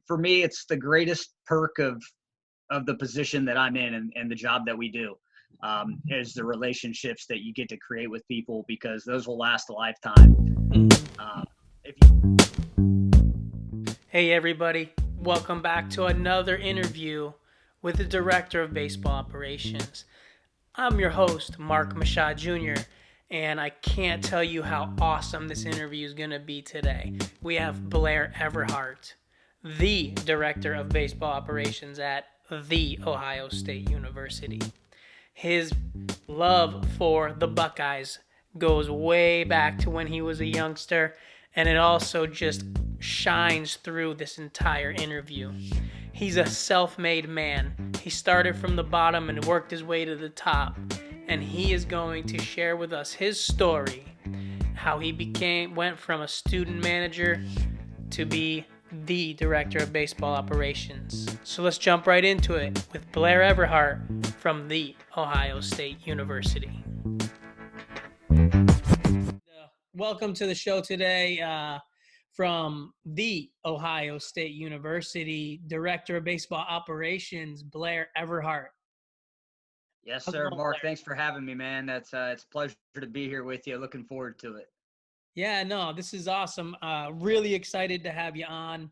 for me, it's the greatest perk of the position that I'm in and the job that we do, is the relationships that you get to create with people, because those will last a lifetime. If you Hey, everybody. Welcome back to another interview with the Director of Baseball Operations. I'm your host, Mark Mashad Jr., and I can't tell you how awesome this interview is going to be today. We have Blair Everhart, the Director of Baseball Operations at The Ohio State University. His love for the Buckeyes goes way back to when he was a youngster, and it also just shines through this entire interview. He's a self-made man. He started from the bottom and worked his way to the top, and he is going to share with us his story, how he went from a student manager to be the Director of Baseball Operations. So let's jump right into it with Blair Everhart from The Ohio State University. Welcome to the show today from The Ohio State University, Director of Baseball Operations, Blair Everhart. Yes, How's it sir. going, Mark, Blair? thanks for having me, man. It's a pleasure to be here with you. Looking forward to it. Yeah, no, this is awesome. Really excited to have you on.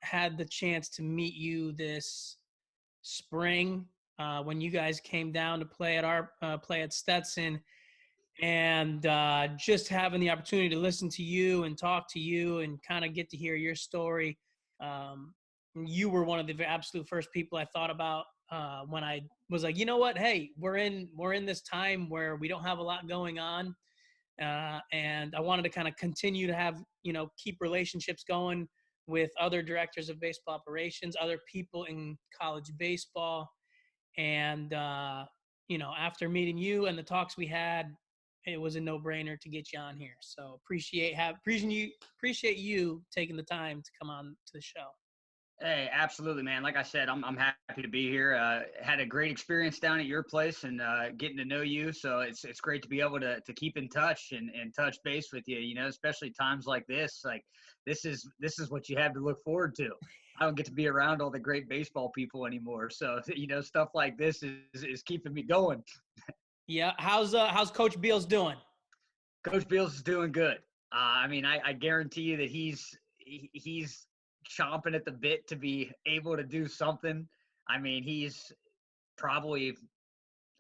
Had the chance to meet you this spring when you guys came down to play at our play at Stetson, and just having the opportunity to listen to you and talk to you and kind of get to hear your story. You were one of the absolute first people I thought about when I was like, you know what? Hey, we're in this time where we don't have a lot going on. And I wanted to kind of continue to have, keep relationships going with other directors of baseball operations, other people in college baseball. And, after meeting you and the talks we had, it was a no-brainer to get you on here. So appreciate you taking the time to come on to the show. Hey, absolutely, man. Like I said, I'm happy to be here. Had a great experience down at your place and getting to know you. So it's great to be able to keep in touch and touch base with you. You know, especially times like this. Like this is what you have to look forward to. I don't get to be around all the great baseball people anymore. So stuff like this is keeping me going. Yeah. How's Coach Beals doing? Coach Beals is doing good. I mean, I guarantee you that he's chomping at the bit to be able to do something. I mean, he's probably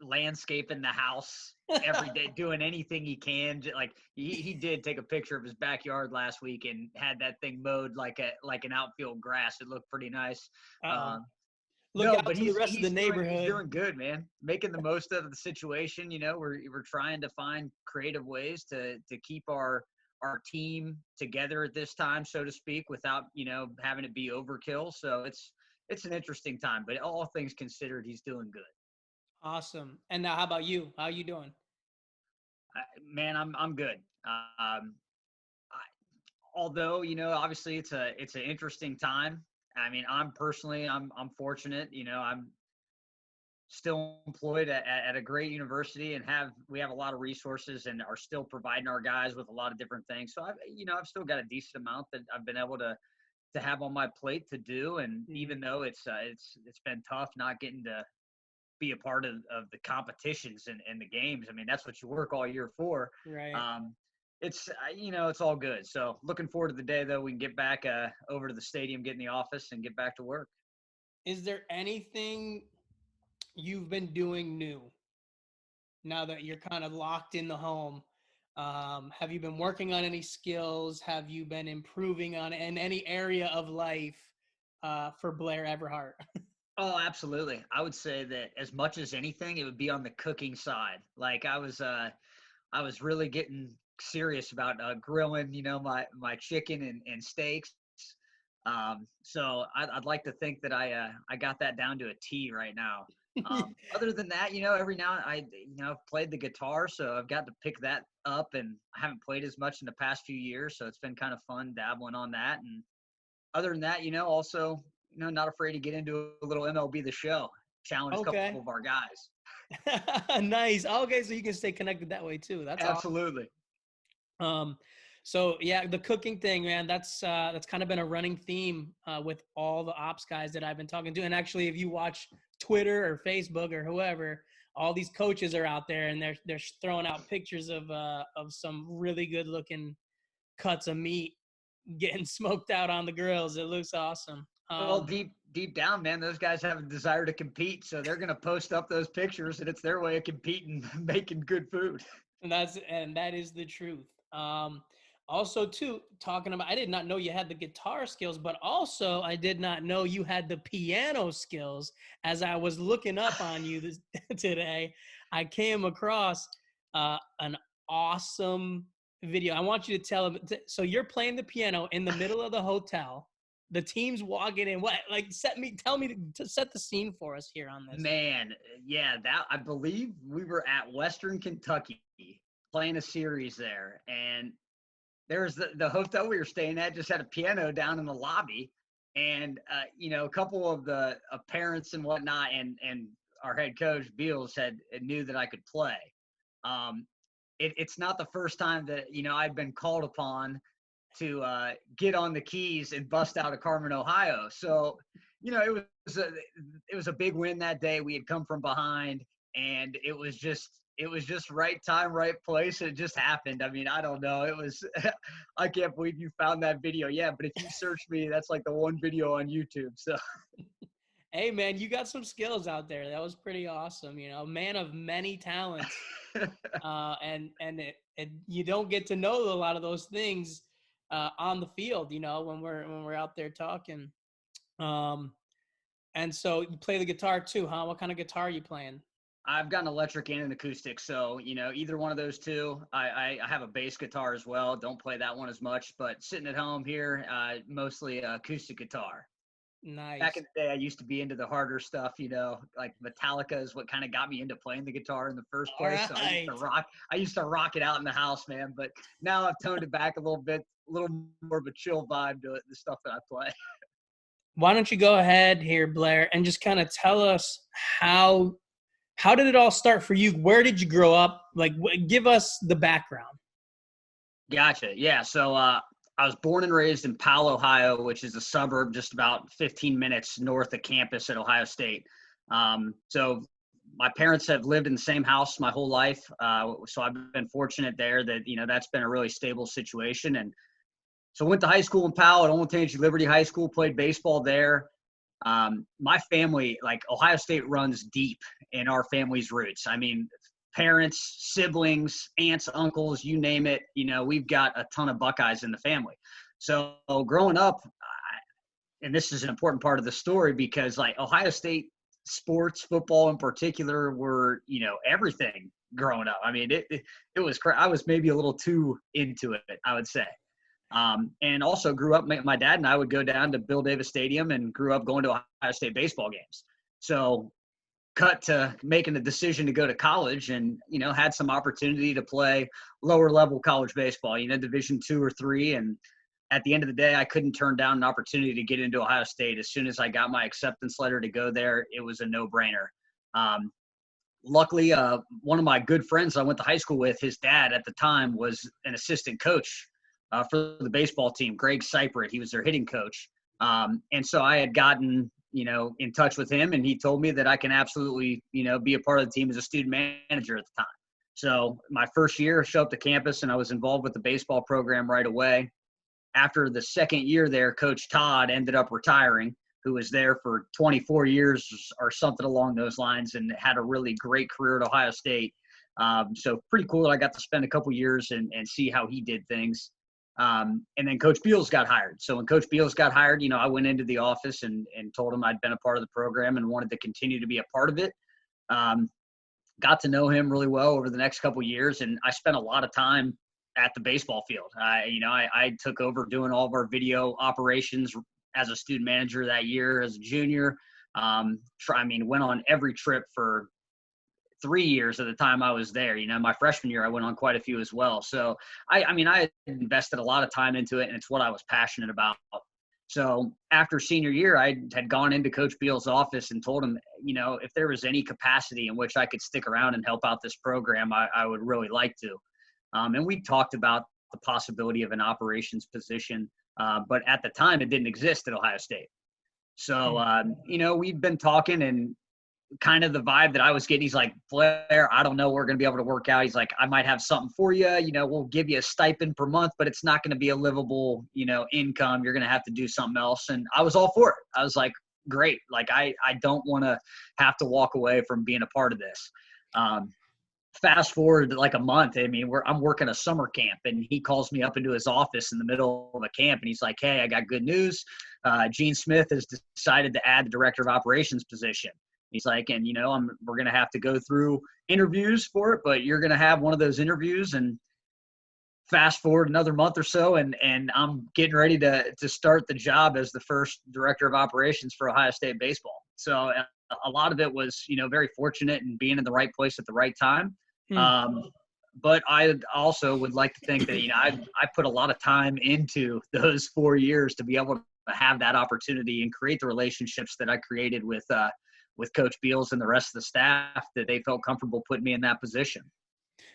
landscaping the house every day, doing anything he can. Like he did take a picture of his backyard last week and had that thing mowed like an outfield grass. It looked pretty nice. Uh-oh. Um, Look no, out but to the he's rest of the he's doing he's neighborhood. doing good, man. Making the most of the situation. You know, we're trying to find creative ways to keep our team together at this time, so to speak, without having it be overkill. So it's an interesting time, but all things considered, he's doing good. Awesome. And now, how about you? How you doing? Man, I'm good. I, although obviously it's an interesting time. I mean, I'm fortunate. I'm still employed at a great university and we have a lot of resources and are still providing our guys with a lot of different things. So I've still got a decent amount that I've been able to have on my plate to do. And Mhm. even though it's been tough not getting to be a part of the competitions and the games, I mean, that's what you work all year for. Right. Um, it's all good. So looking forward to the day though we can get back over to the stadium, get in the office, and get back to work. Is there anything you've been doing new now that you're kind of locked in the home? Have you been working on any skills? Have you been improving on in any area of life for Blair Everhart? Oh, absolutely. I would say that as much as anything, it would be on the cooking side. Like I was really getting serious about grilling, my chicken and steaks. So I'd like to think that I got that down to a T right now. Other than that, every now I've played the guitar, so I've got to pick that up, and I haven't played as much in the past few years, so it's been kind of fun dabbling on that. And other than that, also, not afraid to get into a little MLB The Show, challenge a couple Okay. of our guys. Nice. Okay, so you can stay connected that way too. That's awesome. Absolutely. Um, So yeah, the cooking thing, man, that's kind of been a running theme with all the ops guys that I've been talking to. And actually, if you watch Twitter or Facebook or whoever, all these coaches are out there and they're throwing out pictures of some really good looking cuts of meat getting smoked out on the grills. It looks awesome. Well, deep down, man, those guys have a desire to compete, so they're going to post up those pictures, and it's their way of competing, making good food. And that is the truth. Also, too, talking about, I did not know you had the guitar skills, but also I did not know you had the piano skills. As I was looking up on you today, I came across an awesome video. I want you to tell them. So you're playing the piano in the middle of the hotel. The team's walking in. What, like, tell me to set the scene for us here on this. Man, yeah, that I believe we were at Western Kentucky playing a series there, and there's the hotel we were staying at just had a piano down in the lobby, and a couple of the parents and whatnot, and our head coach Beals knew that I could play. It's not the first time that I'd been called upon to get on the keys and bust out of Carmen, Ohio. So, it was a big win that day. We had come from behind, and it was just right time, right place. And it just happened. I mean, I don't know. It was, I can't believe you found that video. Yeah. But if you search me, that's like the one video on YouTube. So, hey man, you got some skills out there. That was pretty awesome. A man of many talents. And you don't get to know a lot of those things on the field, when we're out there talking. And so you play the guitar too, huh? What kind of guitar are you playing? I've got an electric and an acoustic. So, either one of those two. I have a bass guitar as well. Don't play that one as much, but sitting at home here, mostly acoustic guitar. Nice. Back in the day, I used to be into the harder stuff, like Metallica is what kind of got me into playing the guitar in the first place. Right. So I used to rock it out in the house, man. But now I've toned it back a little bit, a little more of a chill vibe to the stuff that I play. Why don't you go ahead here, Blair, and just kind of tell us how did it all start for you? Where did you grow up? Like, give us the background. Gotcha. Yeah. So I was born and raised in Powell, Ohio, which is a suburb just about 15 minutes north of campus at Ohio State. So my parents have lived in the same house my whole life. So I've been fortunate there that, that's been a really stable situation. And so went to high school in Powell at Olentangy Liberty High School, played baseball there. My family, like Ohio State runs deep in our family's roots. I mean, parents, siblings, aunts, uncles, you name it, we've got a ton of Buckeyes in the family. So growing up, and this is an important part of the story because like Ohio State sports, football in particular, were, everything growing up. I mean, it was, I was maybe a little too into it, I would say. And also grew up, my dad and I would go down to Bill Davis Stadium and grew up going to Ohio State baseball games. So cut to making a decision to go to college and, had some opportunity to play lower level college baseball, Division II or III. And at the end of the day, I couldn't turn down an opportunity to get into Ohio State. As soon as I got my acceptance letter to go there, it was a no-brainer. Luckily, one of my good friends I went to high school with, his dad at the time was an assistant coach for the baseball team, Greg Seipert. He was their hitting coach. And so I had gotten, in touch with him, and he told me that I can absolutely, be a part of the team as a student manager at the time. So my first year, show up to campus, and I was involved with the baseball program right away. After the second year there, Coach Todd ended up retiring, who was there for 24 years or something along those lines and had a really great career at Ohio State. So pretty cool that I got to spend a couple years and see how he did things. And then Coach Beals got hired. So when Coach Beals got hired, I went into the office and told him I'd been a part of the program and wanted to continue to be a part of it. Got to know him really well over the next couple of years, and I spent a lot of time at the baseball field. I took over doing all of our video operations as a student manager that year as a junior. Went on every trip for 3 years at the time I was there. My freshman year, I went on quite a few as well. So I invested a lot of time into it, and it's what I was passionate about. So after senior year, I had gone into Coach Beals' office and told him, if there was any capacity in which I could stick around and help out this program, I would really like to. And we talked about the possibility of an operations position. But at the time, it didn't exist at Ohio State. So, we've been talking, and kind of the vibe that I was getting, he's like, Blair, I don't know, we're going to be able to work out. He's like, I might have something for you. We'll give you a stipend per month, but it's not going to be a livable, income. You're going to have to do something else. And I was all for it. I was like, great. Like, I don't want to have to walk away from being a part of this. Fast forward like a month. I mean, I'm working a summer camp, and he calls me up into his office in the middle of a camp, and he's like, hey, I got good news. Gene Smith has decided to add the director of operations position. He's like, and we're going to have to go through interviews for it, but you're going to have one of those interviews. And fast forward another month or so, and I'm getting ready to start the job as the first director of operations for Ohio State baseball. So a lot of it was, very fortunate and being in the right place at the right time. But I also would like to think that, I put a lot of time into those 4 years to be able to have that opportunity and create the relationships that I created with Coach Beals and the rest of the staff, that they felt comfortable putting me in that position.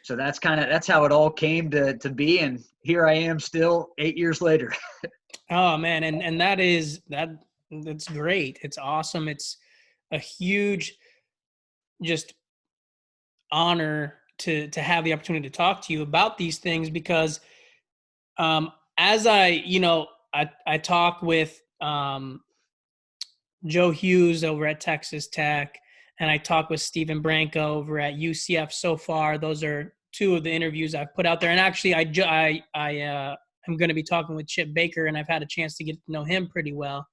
So that's how it all came to be. And here I am still 8 years later. Oh man. And that's great. It's awesome. It's a huge just honor to have the opportunity to talk to you about these things, because as I talk with Joe Hughes over at Texas Tech, and I talk with Stephen Branco over at UCF so far. Those are two of the interviews I've put out there. And actually, I'm going to be talking with Chip Baker, and I've had a chance to get to know him pretty well.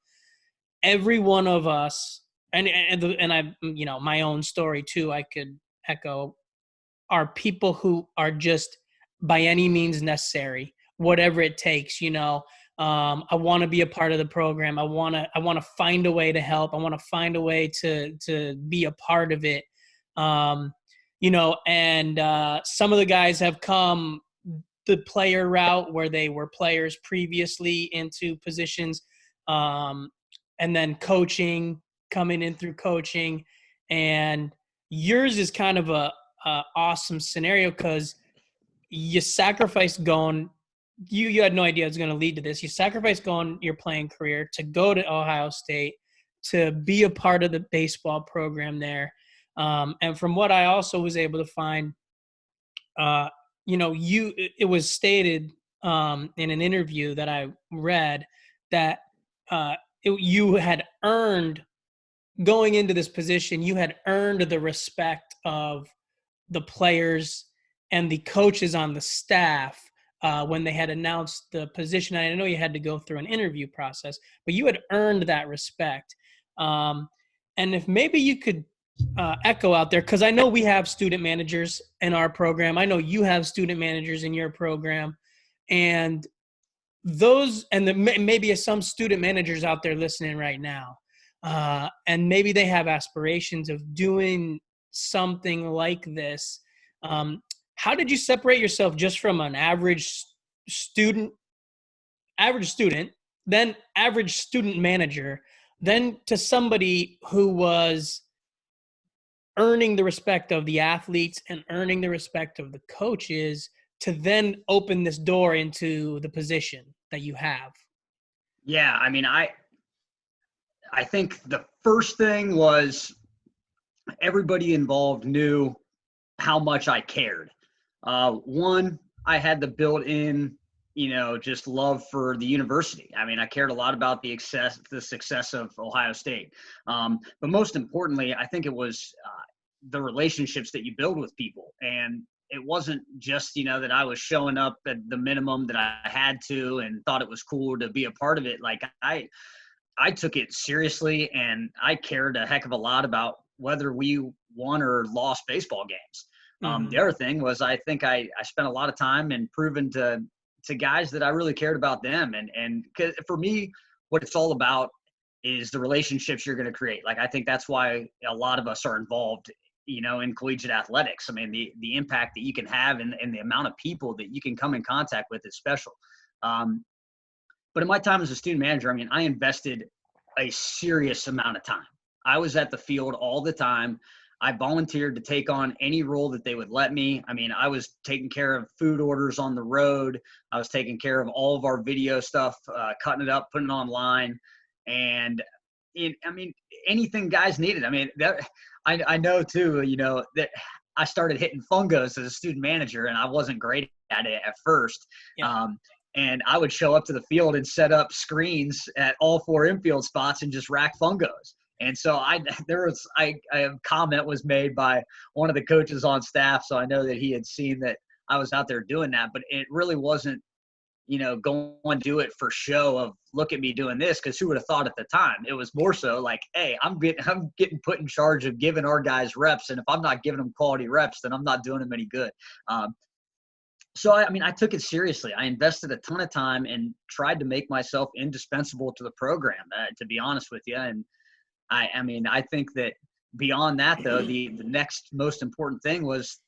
Every one of us, and I, my own story too, I could echo, are people who are just by any means necessary, whatever it takes, I want to be a part of the program. I want to find a way to help. I want to find a way to be a part of it. And some of the guys have come the player route where they were players previously into positions, and then coming in through coaching. And yours is kind of a awesome scenario, because you sacrificed going. You had no idea it was going to lead to this. You sacrificed going your playing career to go to Ohio State, to be a part of the baseball program there. And from what I also was able to find, it was stated in an interview that I read that you had earned, going into this position, you had earned the respect of the players and the coaches on the staff when they had announced the position. I know you had to go through an interview process, but you had earned that respect. And if maybe you could echo out there, because I know we have student managers in our program. I know you have student managers in your program. And maybe some student managers out there listening right now. And maybe they have aspirations of doing something like this. How did you separate yourself just from an average student, then average student manager, then to somebody who was earning the respect of the athletes and earning the respect of the coaches, to then open this door into the position that you have? Yeah, I mean, I think the first thing was everybody involved knew how much I cared. One, I had the built-in, just love for the university. I mean, I cared a lot about the success of Ohio State. But most importantly, I think it was the relationships that you build with people. And it wasn't just, that I was showing up at the minimum that I had to and thought it was cool to be a part of it. Like I took it seriously, and I cared a heck of a lot about whether we won or lost baseball games. The other thing was, I think I spent a lot of time and proven to guys that I really cared about them. And 'cause for me, what it's all about is the relationships you're going to create. Like, I think that's why a lot of us are involved, in collegiate athletics. I mean, the impact that you can have and the amount of people that you can come in contact with is special. But in my time as a student manager, I mean, I invested a serious amount of time. I was at the field all the time. I volunteered to take on any role that they would let me. I mean, I was taking care of food orders on the road. I was taking care of all of our video stuff, cutting it up, putting it online. And I mean, anything guys needed. I mean, I know too, that I started hitting fungos as a student manager, and I wasn't great at it at first. Yeah. And I would show up to the field and set up screens at all 4 infield spots and just rack fungos. And so a comment was made by one of the coaches on staff. So I know that he had seen that I was out there doing that, but it really wasn't, go and do it for show of look at me doing this. Cause who would have thought at the time? It was more so like, hey, I'm getting put in charge of giving our guys reps. And if I'm not giving them quality reps, then I'm not doing them any good. So, I mean, I took it seriously. I invested a ton of time and tried to make myself indispensable to the program, to be honest with you. And I mean, I think that beyond that, though, the next most important thing was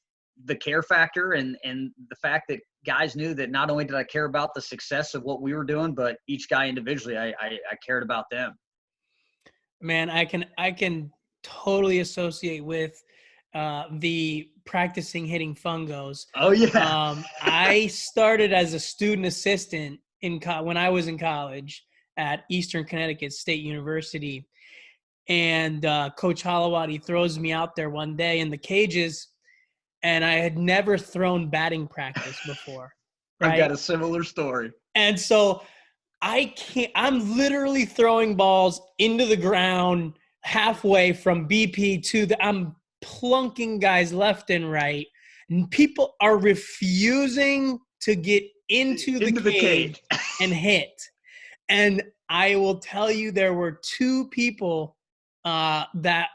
the care factor and the fact that guys knew that not only did I care about the success of what we were doing, but each guy individually, I cared about them. Man, I can totally associate with the practicing hitting fungos. Oh yeah. I started as a student assistant when I was in college at Eastern Connecticut State University, and Coach Holowati throws me out there one day in the cages, and I had never thrown batting practice before. Right? I've got a similar story. And so I'm literally throwing balls into the ground halfway from BP to I'm plunking guys left and right, and people are refusing to get into the cage and hit. And I will tell you, there were 2 people that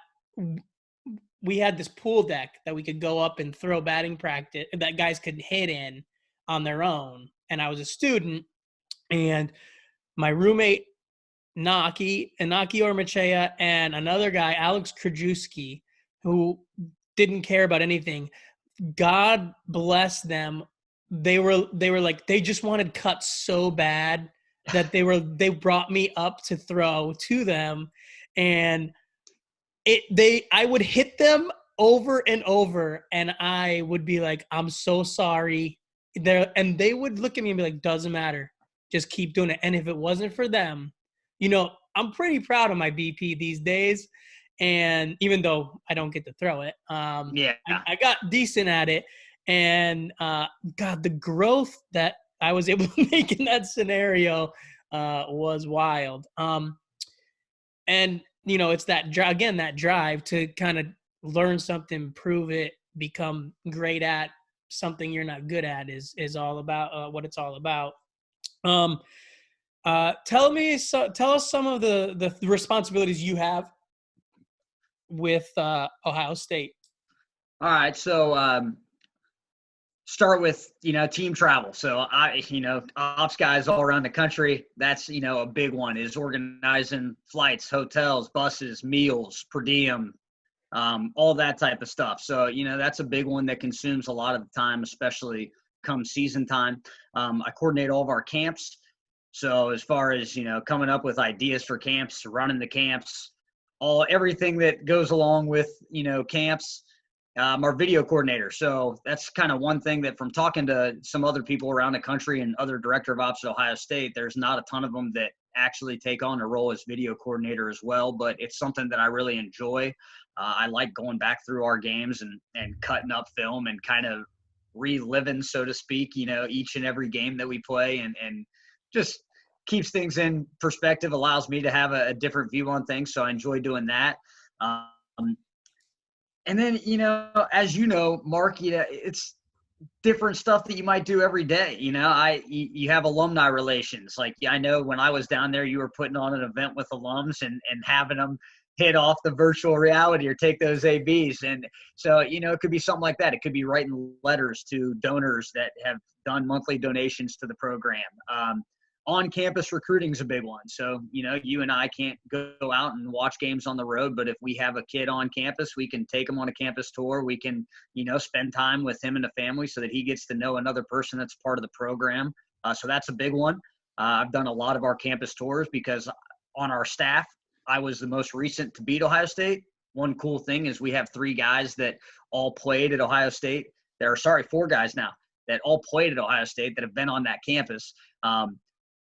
we had this pool deck that we could go up and throw batting practice that guys could hit in on their own. And I was a student, and my roommate, Naki Ormachea, and another guy, Alex Krajewski, who didn't care about anything. God bless them. They were like, they just wanted cuts so bad that they brought me up to throw to them, and I would hit them over and over, and I would be like, I'm so sorry. And they would look at me and be like, doesn't matter. Just keep doing it. And if it wasn't for them, I'm pretty proud of my BP these days. And even though I don't get to throw it, I got decent at it. And God, the growth that I was able to make in that scenario was wild. And it's that drive to kind of learn something, prove it, become great at something you're not good at is all about what it's all about. Tell us some of the responsibilities you have with Ohio State. All right. So start with, team travel. So ops guys all around the country, that's, a big one is organizing flights, hotels, buses, meals, per diem, all that type of stuff. So, that's a big one that consumes a lot of the time, especially come season time. I coordinate all of our camps. So as far as, coming up with ideas for camps, running the camps, everything that goes along with, camps, our video coordinator. So that's kind of one thing that from talking to some other people around the country and other director of ops at Ohio State, there's not a ton of them that actually take on a role as video coordinator as well, but it's something that I really enjoy. I like going back through our games and cutting up film and kind of reliving, so to speak, each and every game that we play and just keeps things in perspective, allows me to have a different view on things. So I enjoy doing that. And then, as you know, Mark, it's different stuff that you might do every day. You have alumni relations. Like, I know when I was down there, you were putting on an event with alums and having them hit off the virtual reality or take those ABs. And so, it could be something like that. It could be writing letters to donors that have done monthly donations to the program. On-campus recruiting is a big one. So, you and I can't go out and watch games on the road, but if we have a kid on campus, we can take him on a campus tour. We can, spend time with him and the family so that he gets to know another person that's part of the program. So that's a big one. I've done a lot of our campus tours because on our staff, I was the most recent to beat Ohio State. one cool thing is we have 3 guys that all played at Ohio State. 4 guys now that all played at Ohio State that have been on that campus.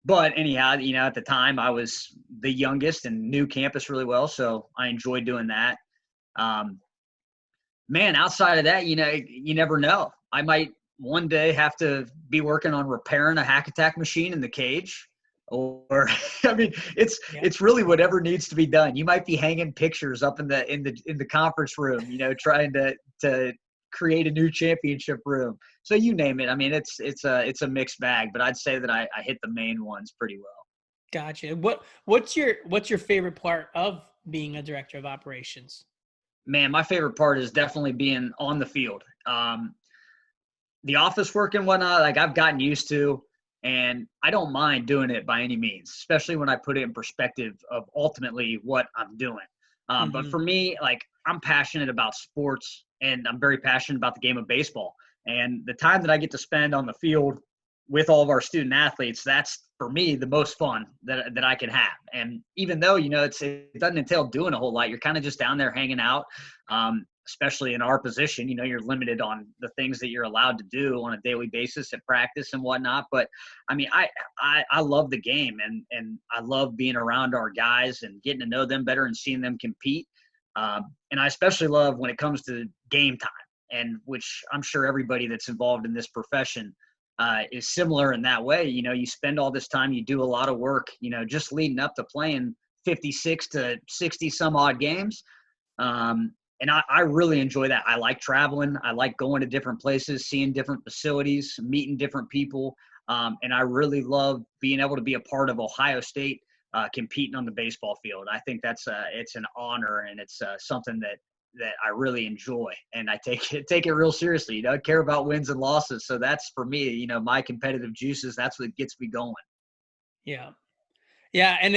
But anyhow, at the time I was the youngest and knew campus really well, so I enjoyed doing that. Man, outside of that, you never know. I might one day have to be working on repairing a hack attack machine in the cage, or I mean, it's really whatever needs to be done. You might be hanging pictures up in the conference room, trying to create a new championship room. So you name it. I mean, it's a mixed bag, but I'd say that I hit the main ones pretty well. Gotcha. What's your favorite part of being a director of operations? Man, my favorite part is definitely being on the field. The office work and whatnot, like I've gotten used to, and I don't mind doing it by any means, especially when I put it in perspective of ultimately what I'm doing. But for me, like I'm passionate about sports, and I'm very passionate about the game of baseball. And the time that I get to spend on the field with all of our student athletes, that's for me the most fun that I can have. And even though, it doesn't entail doing a whole lot, you're kind of just down there hanging out. Especially in our position, you're limited on the things that you're allowed to do on a daily basis at practice and whatnot. But I mean, I love the game, and I love being around our guys and getting to know them better and seeing them compete. And I especially love when it comes to game time, and which I'm sure everybody that's involved in this profession is similar in that way. You spend all this time, you do a lot of work, just leading up to playing 56 to 60 some odd games. And I really enjoy that. I like traveling. I like going to different places, seeing different facilities, meeting different people. And I really love being able to be a part of Ohio State competing on the baseball field. I think it's an honor, and it's something that I really enjoy, and I take it real seriously. I care about wins and losses. So that's for me, my competitive juices. That's what gets me going. Yeah. Yeah. And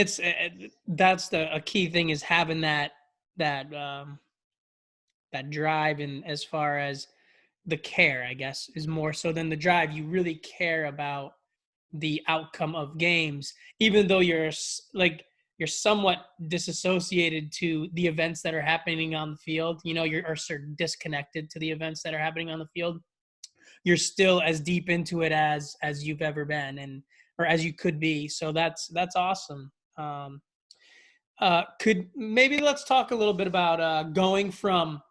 that's a key thing is having that drive. And as far as the care, I guess, is more so than the drive. You really care about the outcome of games, even though you're somewhat disassociated to the events that are happening on the field. You're sort of disconnected to the events that are happening on the field. You're still as deep into it as you've ever been, or as you could be. So that's awesome. Let's talk a little bit about going from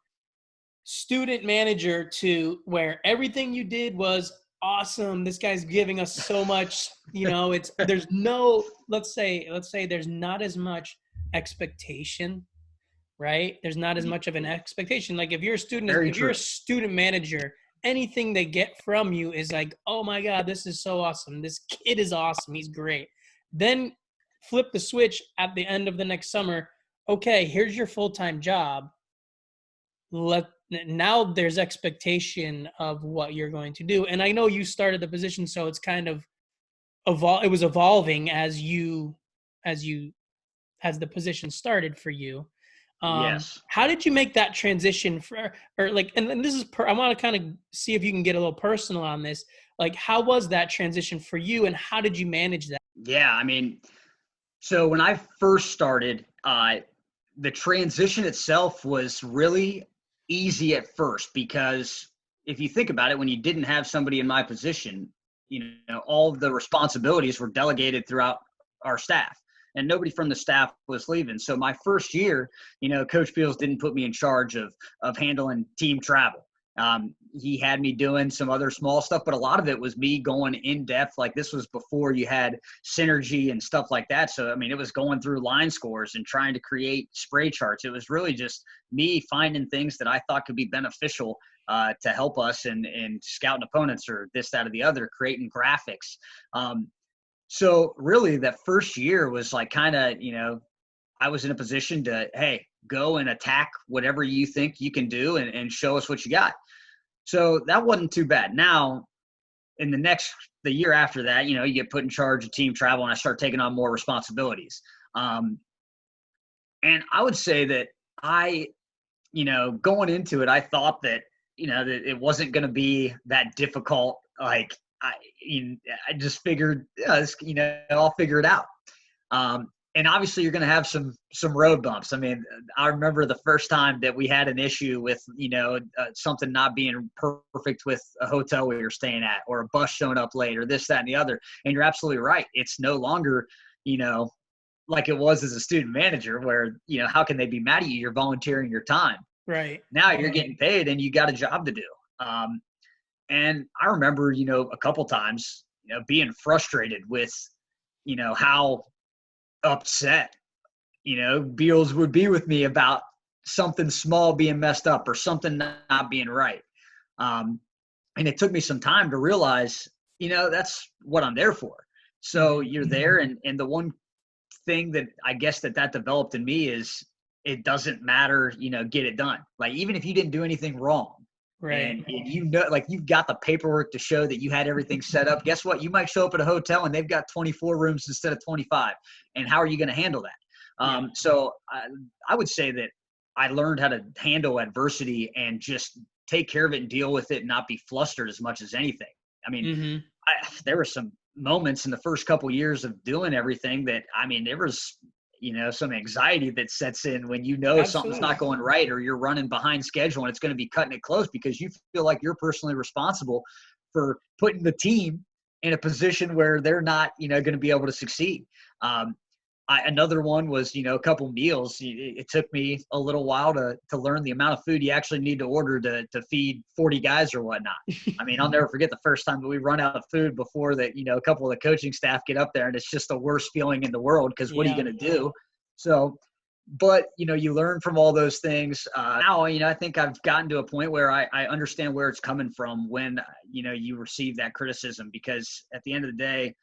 student manager to where everything you did was awesome. This guy's giving us so much, let's say there's not as much expectation, right? There's not as much of an expectation. Like if you're a student manager, anything they get from you is like, oh my God, this is so awesome. This kid is awesome. He's great. Then flip the switch at the end of the next summer. Okay, here's your full-time job. Now there's expectation of what you're going to do. And I know you started the position, so it's kind of it was evolving as the position started for you. Yes. How did you make that transition and this is I want to kind of see if you can get a little personal on this. Like, how was that transition for you, and how did you manage that? Yeah. I mean, so when I first started, the transition itself was really easy at first, because if you think about it, when you didn't have somebody in my position, all of the responsibilities were delegated throughout our staff, and nobody from the staff was leaving. So my first year, Coach Beals didn't put me in charge of handling team travel. He had me doing some other small stuff, but a lot of it was me going in depth. Like, this was before you had synergy and stuff like that. So, I mean, it was going through line scores and trying to create spray charts. It was really just me finding things that I thought could be beneficial to help us in scouting opponents or this, that, or the other, creating graphics. So really that first year was like kind of, I was in a position to, hey, go and attack whatever you think you can do and show us what you got. So that wasn't too bad. Now, in the year after that, you get put in charge of team travel, and I start taking on more responsibilities. And I would say that going into it, I thought that, that it wasn't going to be that difficult. Like, I just figured, I'll figure it out. and obviously you're going to have some road bumps. I mean, I remember the first time that we had an issue with, something not being perfect with a hotel we were staying at, or a bus showing up late, or this, that, and the other. And you're absolutely right. It's no longer, like it was as a student manager where, how can they be mad at you? You're volunteering your time. Right. Now you're getting paid and you got a job to do. And I remember, a couple times, being frustrated with, how upset, Beals would be with me about something small being messed up or something not being right. And it took me some time to realize, that's what I'm there for. So you're there. And the one thing that I guess that developed in me is it doesn't matter, get it done. Like, even if you didn't do anything wrong, right. and like you've got the paperwork to show that you had everything set up, guess what? You might show up at a hotel and they've got 24 rooms instead of 25. And how are you going to handle that? So I would say that I learned how to handle adversity and just take care of it and deal with it and not be flustered as much as anything. I mean, there were some moments in the first couple years of doing everything that, there was, some anxiety that sets in when something's not going right, or you're running behind schedule and it's going to be cutting it close because you feel like you're personally responsible for putting the team in a position where they're not, going to be able to succeed. Another one was, a couple meals. It took me a little while to learn the amount of food you actually need to order to feed 40 guys or whatnot. I'll never forget the first time that we run out of food before that, a couple of the coaching staff get up there, and it's just the worst feeling in the world because what are you going to do? So, but, you learn from all those things. Now, I think I've gotten to a point where I understand where it's coming from when, you receive that criticism, because at the end of the day,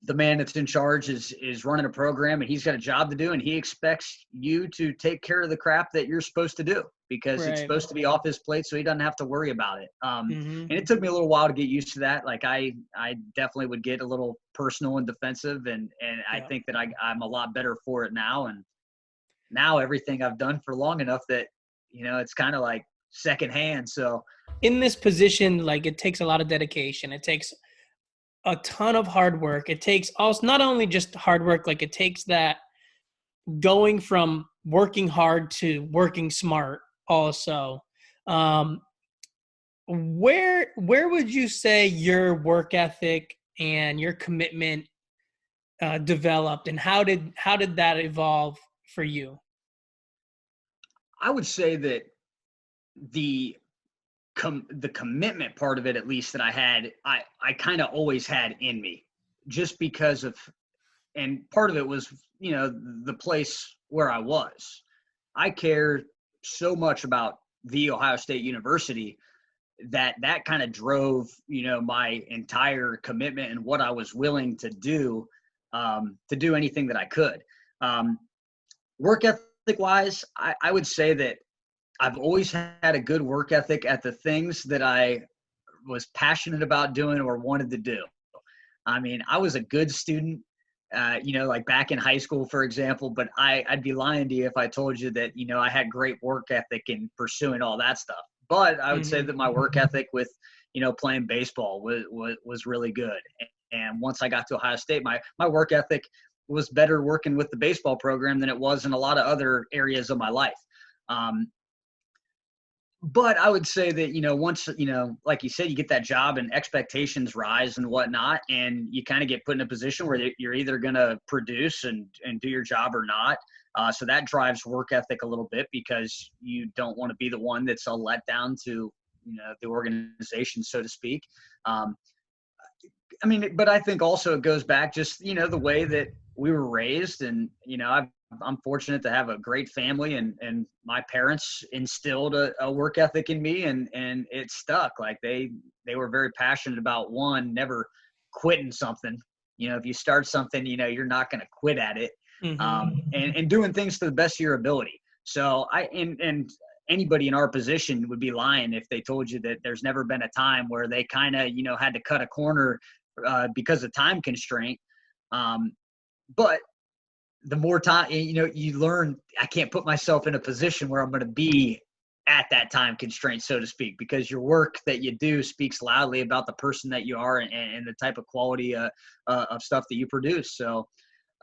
the man that's in charge is running a program, and he's got a job to do, and he expects you to take care of the crap that you're supposed to do because it's supposed to be off his plate, so he doesn't have to worry about it. And it took me a little while to get used to that. Like I definitely would get a little personal and defensive, and I think that I'm a lot better for it now. And now everything I've done for long enough that, it's kind of like secondhand. So in this position, like, it takes a lot of dedication. It takes a ton of hard work. It takes also not only just hard work, like it takes that going from working hard to working smart also. Where would you say your work ethic and your commitment developed, and how did that evolve for you? I would say that the commitment part of it, at least, that I had, I kind of always had in me, just because of, and part of it was, the place where I was. I cared so much about the Ohio State University that kind of drove, my entire commitment and what I was willing to do anything that I could. Work ethic wise, I would say that I've always had a good work ethic at the things that I was passionate about doing or wanted to do. I was a good student, like back in high school, for example, but I'd be lying to you if I told you that, I had great work ethic in pursuing all that stuff. But I would say that my work ethic with, playing baseball was really good. And once I got to Ohio State, my work ethic was better working with the baseball program than it was in a lot of other areas of my life. But I would say that, once, like you said, you get that job and expectations rise and whatnot, and you kind of get put in a position where you're either going to produce and do your job or not. So that drives work ethic a little bit, because you don't want to be the one that's a letdown to, the organization, so to speak. But I think also it goes back just, the way that we were raised, and, I'm fortunate to have a great family, and my parents instilled a work ethic in me, and it stuck. Like they were very passionate about, one, never quitting something. If you start something, you're not going to quit at it, and doing things to the best of your ability. So and anybody in our position would be lying if they told you that there's never been a time where they kind of, had to cut a corner because of time constraint. But the more time, you learn, I can't put myself in a position where I'm going to be at that time constraint, so to speak, because your work that you do speaks loudly about the person that you are and the type of quality of stuff that you produce. So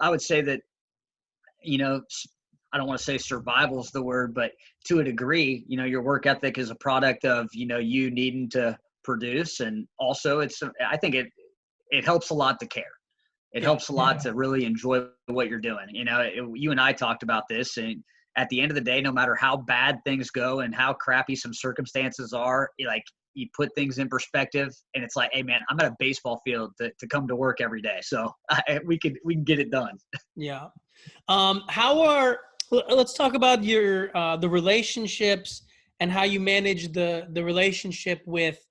I would say that I don't want to say survival is the word, but to a degree, your work ethic is a product of, you needing to produce. And also I think it helps a lot to care. It helps a lot to really enjoy what you're doing. You and I talked about this, and at the end of the day, no matter how bad things go and how crappy some circumstances are, you put things in perspective, and it's like, hey man, I'm at a baseball field to come to work every day. So we can get it done. Yeah. Let's talk about the relationships and how you manage the relationship with,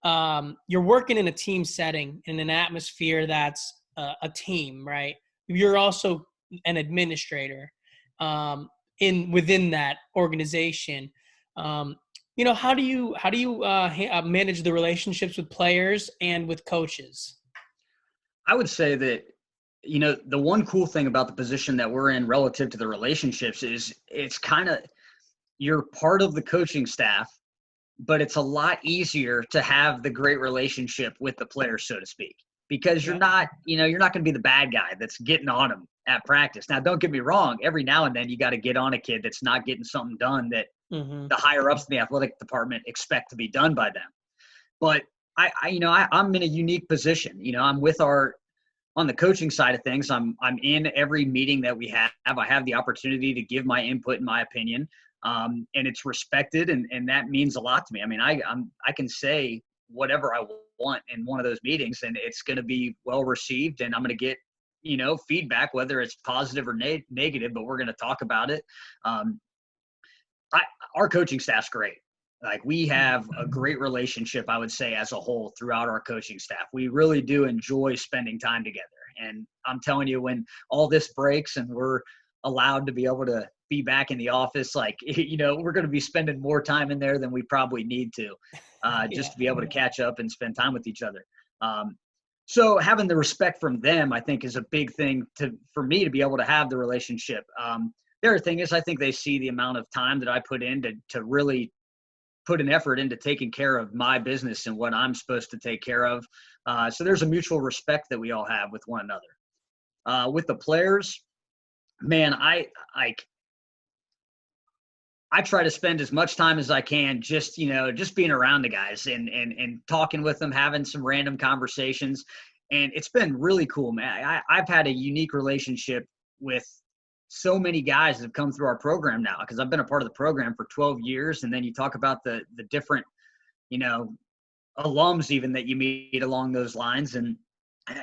you're working in a team setting, in an atmosphere that's a team, right? You're also an administrator within that organization. How do you manage the relationships with players and with coaches? I would say that, the one cool thing about the position that we're in relative to the relationships is it's kind of, you're part of the coaching staff, but it's a lot easier to have the great relationship with the players, so to speak, because you're not going to be the bad guy that's getting on them at practice. Now, don't get me wrong. Every now and then you got to get on a kid that's not getting something done that the higher ups in the athletic department expect to be done by them. But I'm in a unique position. I'm with on the coaching side of things. I'm in every meeting that we have. I have the opportunity to give my input and my opinion. And it's respected, and that means a lot to me. I mean, I can say whatever I want in one of those meetings, and it's going to be well received, and I'm going to get, feedback, whether it's positive or negative, but we're going to talk about it. Our coaching staff's great. Like, we have a great relationship, I would say, as a whole throughout our coaching staff. We really do enjoy spending time together. And I'm telling you, when all this breaks and we're allowed to be able to be back in the office, like, we're going to be spending more time in there than we probably need to, just to be able to catch up and spend time with each other. So having the respect from them, I think, is a big thing for me to be able to have the relationship. The other thing is, I think they see the amount of time that I put in to really put an effort into taking care of my business and what I'm supposed to take care of. So there's a mutual respect that we all have with one another. With the players, man, I try to spend as much time as I can just being around the guys and talking with them, having some random conversations. And it's been really cool, man. I've had a unique relationship with so many guys that have come through our program now, because I've been a part of the program for 12 years. And then you talk about the different, alums even that you meet along those lines. And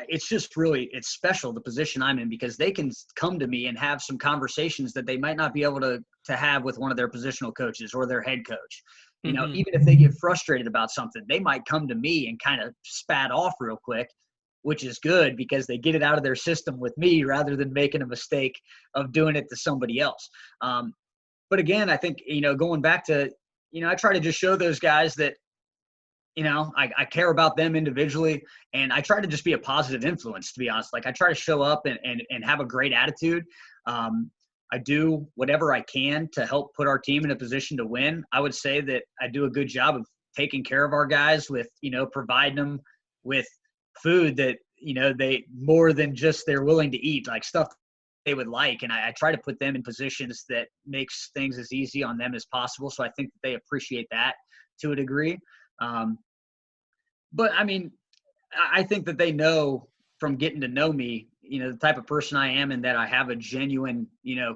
it's just it's special, the position I'm in, because they can come to me and have some conversations that they might not be able to have with one of their positional coaches or their head coach. Even if they get frustrated about something, they might come to me and kind of spat off real quick, which is good because they get it out of their system with me rather than making a mistake of doing it to somebody else. But again, I think, going back to, I try to just show those guys that, I care about them individually, and I try to just be a positive influence, to be honest. Like, I try to show up and have a great attitude. I do whatever I can to help put our team in a position to win. I would say that I do a good job of taking care of our guys with, providing them with food that, they more than just they're willing to eat, like stuff they would like. And I try to put them in positions that makes things as easy on them as possible. So I think that they appreciate that to a degree. But I mean, I think that they know from getting to know me, the type of person I am, and that I have a genuine,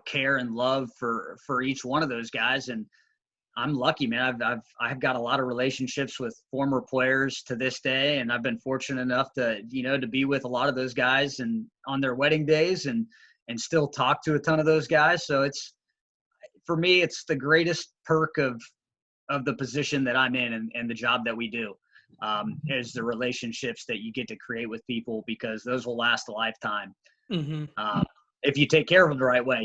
care and love for each one of those guys. And I'm lucky, man. I've got a lot of relationships with former players to this day, and I've been fortunate enough to be with a lot of those guys and on their wedding days and still talk to a ton of those guys. So for me, it's the greatest perk of the position that I'm in and the job that we do. Is the relationships that you get to create with people, because those will last a lifetime. If you take care of them the right way,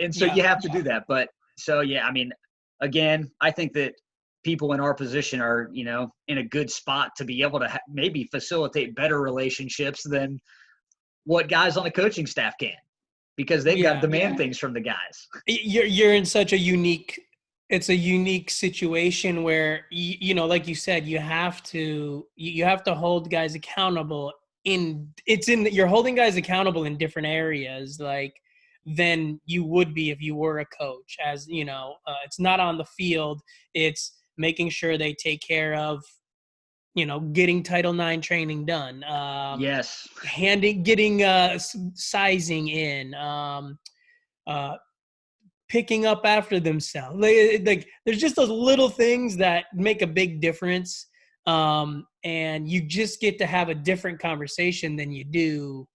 and so you have to do that. But so, yeah, I mean, again, I think that people in our position are, in a good spot to be able to maybe facilitate better relationships than what guys on the coaching staff can, because they've got to demand things from the guys. You're in such a unique situation where, like you said, you have to hold guys accountable you're holding guys accountable in different areas. Like, than you would be if you were a coach. As you know, it's not on the field, it's making sure they take care of, getting Title IX training done, Yes. getting sizing in, uh, picking up after themselves. Like there's just those little things that make a big difference. And you just get to have a different conversation than you do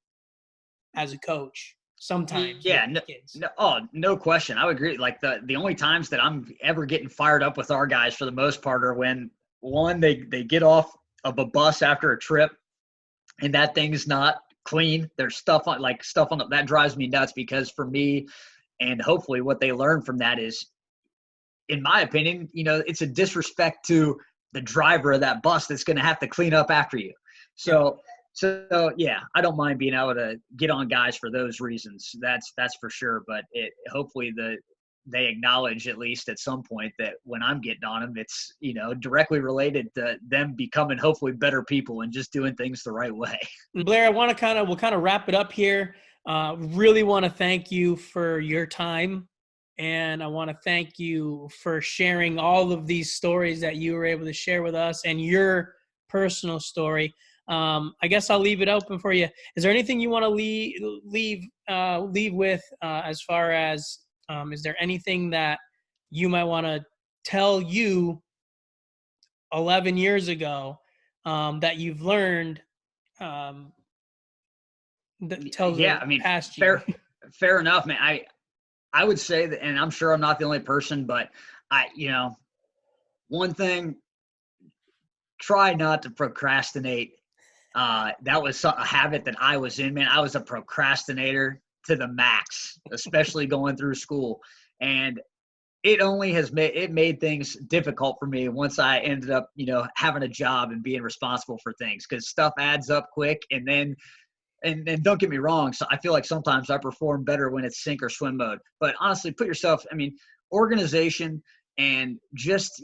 as a coach sometimes with Yeah, no, kids. no, oh, no question. I would agree. Like the only times that I'm ever getting fired up with our guys for the most part are when one, they get off of a bus after a trip and that thing's not clean. There's stuff on that drives me nuts, because for me, and hopefully what they learn from that is, in my opinion, it's a disrespect to the driver of that bus that's going to have to clean up after you. So yeah, I don't mind being able to get on guys for those reasons. That's for sure. But hopefully they acknowledge at least at some point that when I'm getting on them, it's directly related to them becoming hopefully better people and just doing things the right way. And Blair, we'll kind of wrap it up here. Really want to thank you for your time. And I want to thank you for sharing all of these stories that you were able to share with us and your personal story. I guess I'll leave it open for you. Is there anything you want to leave with as far as, is there anything that you might want to tell you 11 years ago that you've learned that tells past you? Fair enough, man. I would say that, and I'm sure I'm not the only person, but one thing, try not to procrastinate. That was a habit that I was in, man. I was a procrastinator to the max, especially going through school. And it made things difficult for me once I ended up, having a job and being responsible for things, because stuff adds up quick. And then, and don't get me wrong, so I feel like sometimes I perform better when it's sink or swim mode. But honestly, organization and just,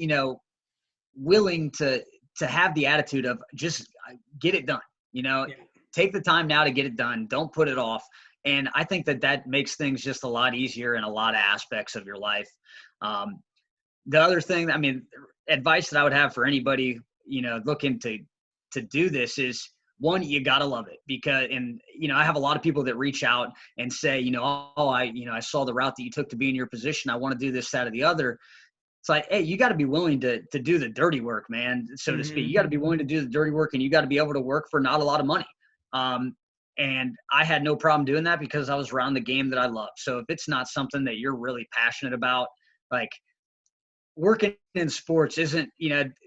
willing to have the attitude of just get it done. Take the time now to get it done. Don't put it off. And I think that makes things just a lot easier in a lot of aspects of your life. The other thing, advice that I would have for anybody, looking to do this is, one, you got to love it, because, I have a lot of people that reach out and say, I saw the route that you took to be in your position. I want to do this, that, or the other. It's like, hey, you got to be willing to do the dirty work, man, so to speak. You got to be willing to do the dirty work, and you got to be able to work for not a lot of money. And I had no problem doing that because I was around the game that I love. So if it's not something that you're really passionate about, like, working in sports isn't,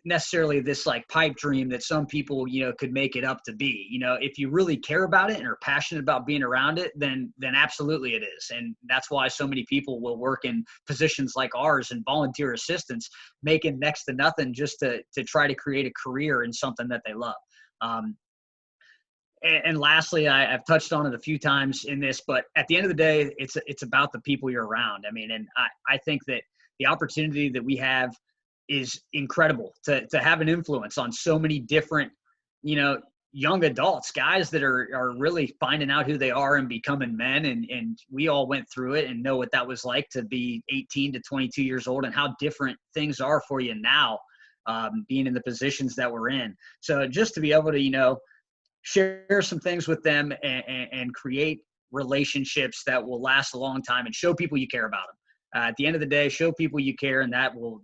necessarily this like pipe dream that some people, could make it up to be. If you really care about it and are passionate about being around it, then absolutely it is. And that's why so many people will work in positions like ours and volunteer assistants, making next to nothing just to try to create a career in something that they love. And lastly, I've touched on it a few times in this, but at the end of the day, it's about the people you're around. And I think that the opportunity that we have is incredible to have an influence on so many different, young adults, guys that are really finding out who they are and becoming men. And we all went through it and know what that was like to be 18 to 22 years old, and how different things are for you now, being in the positions that we're in. So just to be able to, share some things with them and create relationships that will last a long time, and show people you care about them. At the end of the day, show people you care, and that will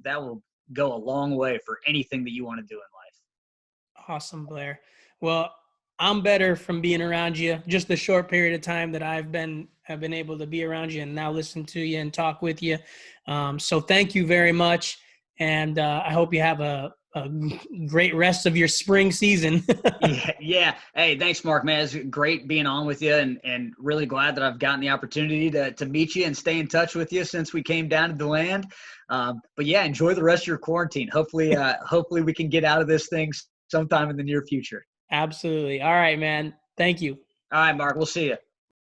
go a long way for anything that you want to do in life. Awesome, Blair. Well, I'm better from being around you. Just the short period of time that I've been able to be around you and now listen to you and talk with you. So thank you very much, and I hope you have a great rest of your spring season. Yeah. Hey, thanks, Mark, man. It's great being on with you, and really glad that I've gotten the opportunity to meet you and stay in touch with you since we came down to the land. But yeah, enjoy the rest of your quarantine. Hopefully we can get out of this thing sometime in the near future. Absolutely. All right, man. Thank you. All right, Mark. We'll see you.